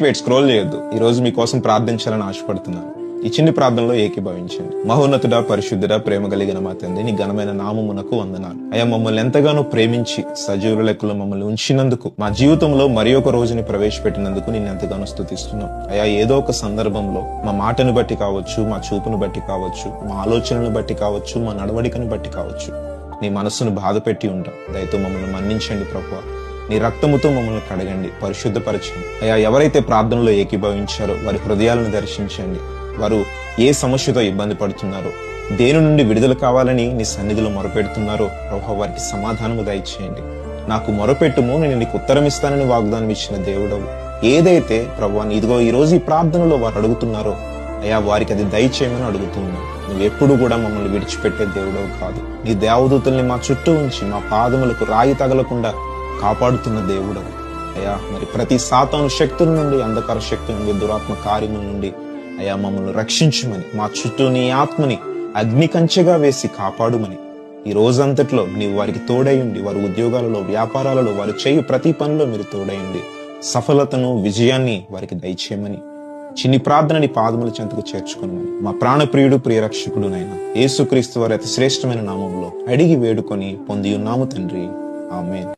Wait scroll చేయొద్దు. ఈ రోజు మీకోసం ప్రార్థించాలని ఆశపడుతున్నాను. ఈ చిన్ని ప్రార్థనలో ఏకీభవించండి. మహోన్నతుడా, పరిశుద్ధుడా, ప్రేమ కలిగిన మా తండ్రి, నీ ఘనమైన నామమునకు వందనాలు. అయ్యా, మమ్మల్ని ఎంతగానో ప్రేమించి సజీవుల లెక్కలో మమ్మల్ని ఉంచినందుకు, మా జీవితంలో మరి ఒక రోజుని ప్రవేశపెట్టినందుకు నిన్ను ఎంతగానో స్తుతిస్తున్నాం. అయ్యా, ఏదో ఒక సందర్భంలో మా మాటను బట్టి కావచ్చు, మా చూపును బట్టి కావచ్చు, మా ఆలోచనను బట్టి కావచ్చు, మా నడవడికను బట్టి కావచ్చు, నీ మనస్సును బాధ పెట్టి ఉంటాం. దయతో మమ్మల్ని మన్నించండి ప్రభువా. నీ రక్తముతో మమ్మల్ని కడగండి, పరిశుద్ధపరచండి. అయ్యా, ఎవరైతే ప్రార్థనలో ఏకీభవించారో వారి హృదయాలను దర్శించండి. వారు ఏ సమస్యతో ఇబ్బంది పడుతున్నారో, దేని నుండి విడుదల కావాలని నీ సన్నిధిలో మొరపెడుతున్నారో ప్రభువా, వారికి సమాధానము దయచేయండి. నాకు మొరపెట్టుము, నేను నీకు ఉత్తరం ఇస్తానని వాగ్దానం ఇచ్చిన దేవుడవు. ఏదైతే ప్రభువా ఇదిగో ఈ రోజు ఈ ప్రార్థనలో వారు అడుగుతున్నారో అయ్యా, వారికి అది దయచేయమని అడుగుతున్నావు. నువ్వెప్పుడు కూడా మమ్మల్ని విడిచిపెట్టే దేవుడవు కాదు. నీ దేవదూతల్ని మా చుట్టూ ఉంచి మా పాదములకు రాయి తగలకుండా కాపాడుతున్న దేవుడవు. అయ్యా, మరి ప్రతి సాతాను శక్తుల నుండి, అంధకార శక్తుల నుండి, దురాత్మ కార్యముల నుండి అయ్యా మమ్మల్ని రక్షించమని, మా చుట్టూ నీ ఆత్మని అగ్ని కంచెగా వేసి కాపాడుమని, ఈ రోజంతట్లో నీవు వారికి తోడైండి, వారి ఉద్యోగాలలో, వ్యాపారాలలో, వారు చేయు ప్రతి పనిలో మీరు తోడైండి, సఫలతను, విజయాన్ని వారికి దయచేయమని చిన్ని ప్రార్థనని పాదముల చెంతకు చేర్చుకున్నాను. మా ప్రాణప్రియుడు, ప్రియరక్షకుడు నైనా యేసుక్రీస్తు వారి అతి శ్రేష్టమైన నామంలో అడిగి వేడుకొని పొంది ఉన్నాము తండ్రి. ఆమేన్.